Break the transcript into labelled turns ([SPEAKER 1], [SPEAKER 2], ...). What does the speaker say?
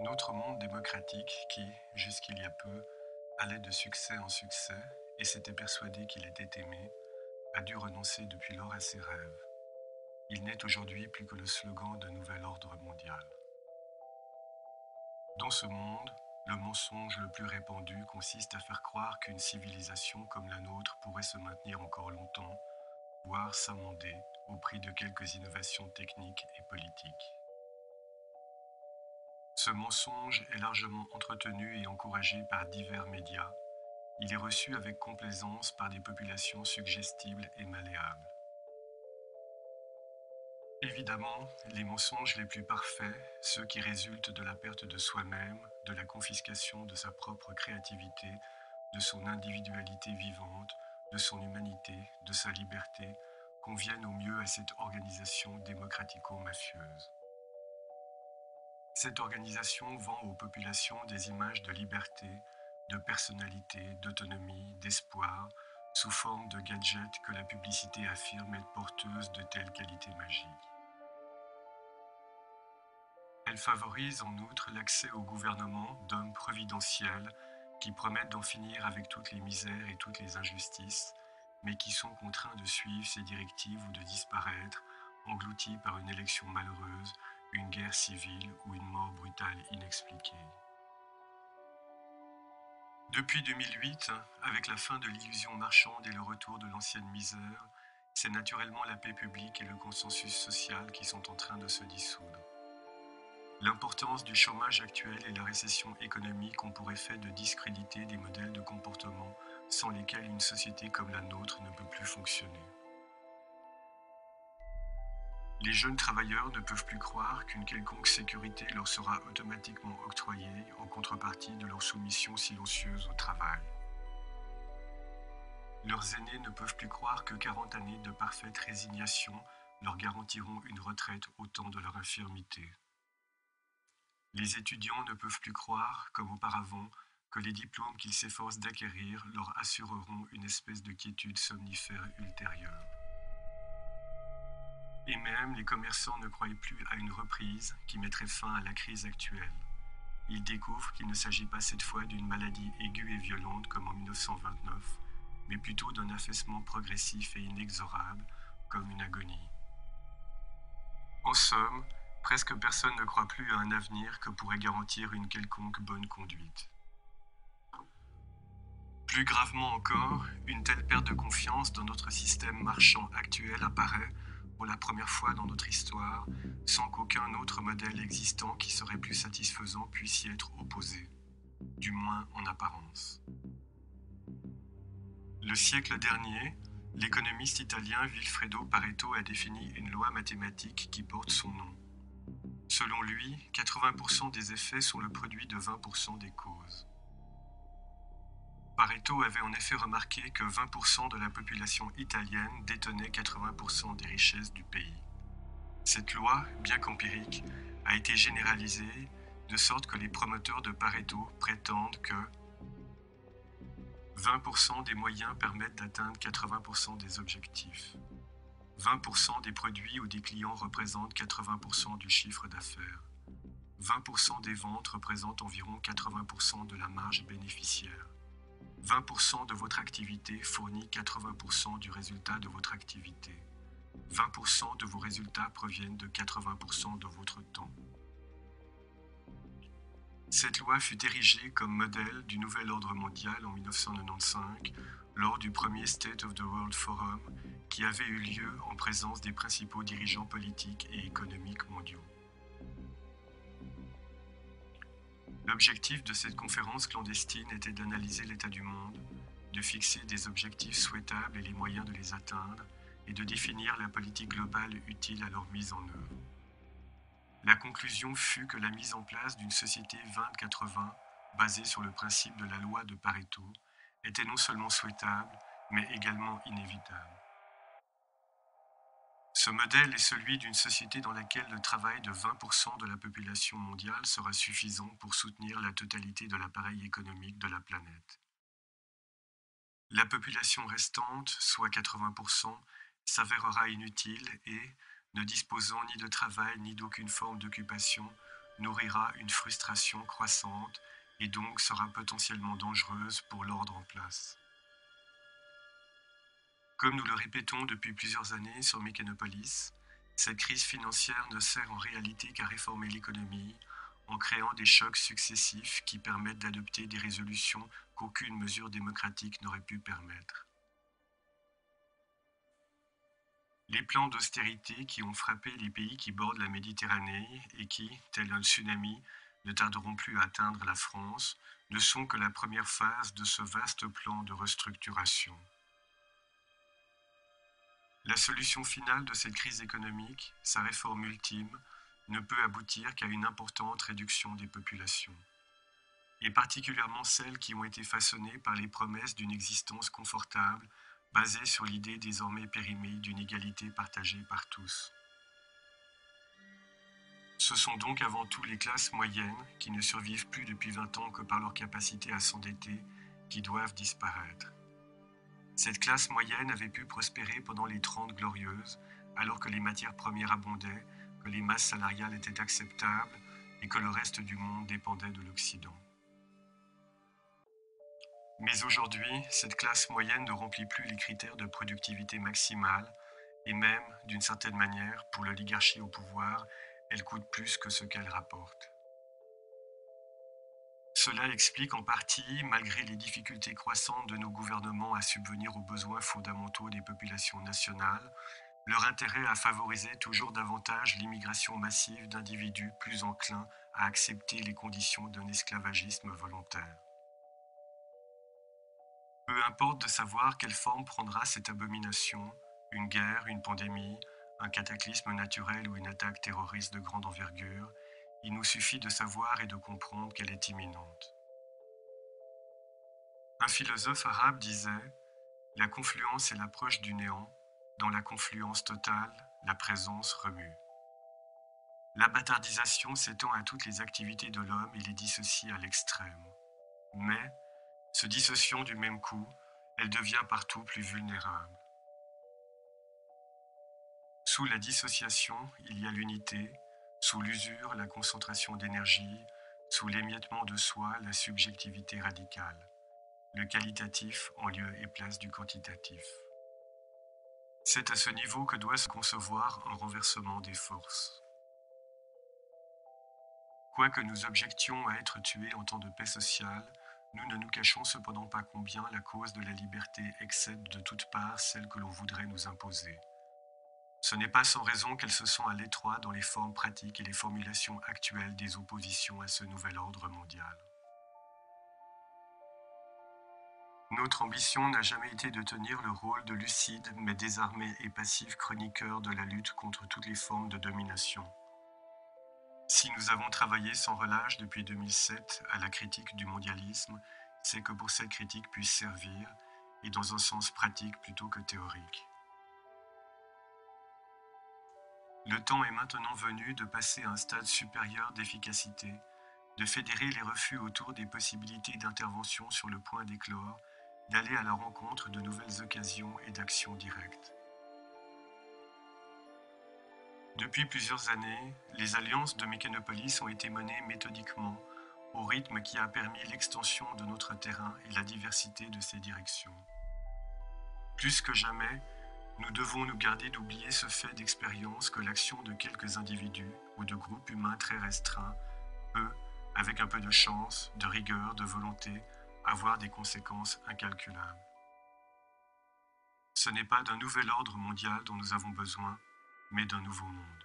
[SPEAKER 1] Notre monde démocratique qui, jusqu'il y a peu, allait de succès en succès et s'était persuadé qu'il était aimé, a dû renoncer depuis lors à ses rêves. Il n'est aujourd'hui plus que le slogan d'un nouvel ordre mondial. Dans ce monde, le mensonge le plus répandu consiste à faire croire qu'une civilisation comme la nôtre pourrait se maintenir encore longtemps, voire s'amender au prix de quelques innovations techniques et politiques. Ce mensonge est largement entretenu et encouragé par divers médias. Il est reçu avec complaisance par des populations suggestibles et malléables. Évidemment, les mensonges les plus parfaits, ceux qui résultent de la perte de soi-même, de la confiscation de sa propre créativité, de son individualité vivante, de son humanité, de sa liberté, conviennent au mieux à cette organisation démocratico-mafieuse. Cette organisation vend aux populations des images de liberté, de personnalité, d'autonomie, d'espoir, sous forme de gadgets que la publicité affirme être porteuses de telles qualités magiques. Elle favorise en outre l'accès au gouvernement d'hommes providentiels qui promettent d'en finir avec toutes les misères et toutes les injustices, mais qui sont contraints de suivre ces directives ou de disparaître, engloutis par une élection malheureuse, une guerre civile ou une mort brutale inexpliquée. Depuis 2008, avec la fin de l'illusion marchande et le retour de l'ancienne misère, c'est naturellement la paix publique et le consensus social qui sont en train de se dissoudre. L'importance du chômage actuel et la récession économique ont pour effet de discréditer des modèles de comportement sans lesquels une société comme la nôtre ne peut plus fonctionner. Les jeunes travailleurs ne peuvent plus croire qu'une quelconque sécurité leur sera automatiquement octroyée en contrepartie de leur soumission silencieuse au travail. Leurs aînés ne peuvent plus croire que 40 années de parfaite résignation leur garantiront une retraite au temps de leur infirmité. Les étudiants ne peuvent plus croire, comme auparavant, que les diplômes qu'ils s'efforcent d'acquérir leur assureront une espèce de quiétude somnifère ultérieure. Et même les commerçants ne croient plus à une reprise qui mettrait fin à la crise actuelle. Ils découvrent qu'il ne s'agit pas cette fois d'une maladie aiguë et violente comme en 1929, mais plutôt d'un affaissement progressif et inexorable, comme une agonie. En somme, presque personne ne croit plus à un avenir que pourrait garantir une quelconque bonne conduite. Plus gravement encore, une telle perte de confiance dans notre système marchand actuel apparaît, pour la première fois dans notre histoire, sans qu'aucun autre modèle existant qui serait plus satisfaisant puisse y être opposé, du moins en apparence. Le siècle dernier, l'économiste italien Vilfredo Pareto a défini une loi mathématique qui porte son nom. Selon lui, 80% des effets sont le produit de 20% des causes. Pareto avait en effet remarqué que 20% de la population italienne détenait 80% des richesses du pays. Cette loi, bien qu'empirique, a été généralisée de sorte que les promoteurs de Pareto prétendent que 20% des moyens permettent d'atteindre 80% des objectifs. 20% des produits ou des clients représentent 80% du chiffre d'affaires. 20% des ventes représentent environ 80% de la marge bénéficiaire. 20% de votre activité fournit 80% du résultat de votre activité. 20% de vos résultats proviennent de 80% de votre temps. Cette loi fut érigée comme modèle du nouvel ordre mondial en 1995 lors du premier State of the World Forum qui avait eu lieu en présence des principaux dirigeants politiques et économiques mondiaux. L'objectif de cette conférence clandestine était d'analyser l'état du monde, de fixer des objectifs souhaitables et les moyens de les atteindre, et de définir la politique globale utile à leur mise en œuvre. La conclusion fut que la mise en place d'une société 20-80, basée sur le principe de la loi de Pareto, était non seulement souhaitable, mais également inévitable. Ce modèle est celui d'une société dans laquelle le travail de 20% de la population mondiale sera suffisant pour soutenir la totalité de l'appareil économique de la planète. La population restante, soit 80%, s'avérera inutile et, ne disposant ni de travail ni d'aucune forme d'occupation, nourrira une frustration croissante et donc sera potentiellement dangereuse pour l'ordre en place. Comme nous le répétons depuis plusieurs années sur Mechanopolis, cette crise financière ne sert en réalité qu'à réformer l'économie en créant des chocs successifs qui permettent d'adopter des résolutions qu'aucune mesure démocratique n'aurait pu permettre. Les plans d'austérité qui ont frappé les pays qui bordent la Méditerranée et qui, tel un tsunami, ne tarderont plus à atteindre la France, ne sont que la première phase de ce vaste plan de restructuration. La solution finale de cette crise économique, sa réforme ultime, ne peut aboutir qu'à une importante réduction des populations, et particulièrement celles qui ont été façonnées par les promesses d'une existence confortable, basée sur l'idée désormais périmée d'une égalité partagée par tous. Ce sont donc avant tout les classes moyennes, qui ne survivent plus depuis 20 ans que par leur capacité à s'endetter, qui doivent disparaître. Cette classe moyenne avait pu prospérer pendant les 30 glorieuses, alors que les matières premières abondaient, que les masses salariales étaient acceptables et que le reste du monde dépendait de l'Occident. Mais aujourd'hui, cette classe moyenne ne remplit plus les critères de productivité maximale et même, d'une certaine manière, pour l'oligarchie au pouvoir, elle coûte plus que ce qu'elle rapporte. Cela explique en partie, malgré les difficultés croissantes de nos gouvernements à subvenir aux besoins fondamentaux des populations nationales, leur intérêt à favoriser toujours davantage l'immigration massive d'individus plus enclins à accepter les conditions d'un esclavagisme volontaire. Peu importe de savoir quelle forme prendra cette abomination, une guerre, une pandémie, un cataclysme naturel ou une attaque terroriste de grande envergure, il nous suffit de savoir et de comprendre qu'elle est imminente. Un philosophe arabe disait « La confluence est l'approche du néant, dans la confluence totale, la présence remue ». La bâtardisation s'étend à toutes les activités de l'homme et les dissocie à l'extrême. Mais, se dissociant du même coup, elle devient partout plus vulnérable. Sous la dissociation, il y a l'unité, sous l'usure, la concentration d'énergie, sous l'émiettement de soi, la subjectivité radicale, le qualitatif en lieu et place du quantitatif. C'est à ce niveau que doit se concevoir un renversement des forces. Quoique nous objections à être tués en temps de paix sociale, nous ne nous cachons cependant pas combien la cause de la liberté excède de toutes parts celle que l'on voudrait nous imposer. Ce n'est pas sans raison qu'elle se sent à l'étroit dans les formes pratiques et les formulations actuelles des oppositions à ce nouvel ordre mondial. Notre ambition n'a jamais été de tenir le rôle de lucide mais désarmé et passif chroniqueur de la lutte contre toutes les formes de domination. Si nous avons travaillé sans relâche depuis 2007 à la critique du mondialisme, c'est que pour cette critique puisse servir, et dans un sens pratique plutôt que théorique. Le temps est maintenant venu de passer à un stade supérieur d'efficacité, de fédérer les refus autour des possibilités d'intervention sur le point d'éclore, d'aller à la rencontre de nouvelles occasions et d'actions directes. Depuis plusieurs années, les alliances de Mechanopolis ont été menées méthodiquement, au rythme qui a permis l'extension de notre terrain et la diversité de ses directions. Plus que jamais, nous devons nous garder d'oublier ce fait d'expérience que l'action de quelques individus ou de groupes humains très restreints peut, avec un peu de chance, de rigueur, de volonté, avoir des conséquences incalculables. Ce n'est pas d'un nouvel ordre mondial dont nous avons besoin, mais d'un nouveau monde.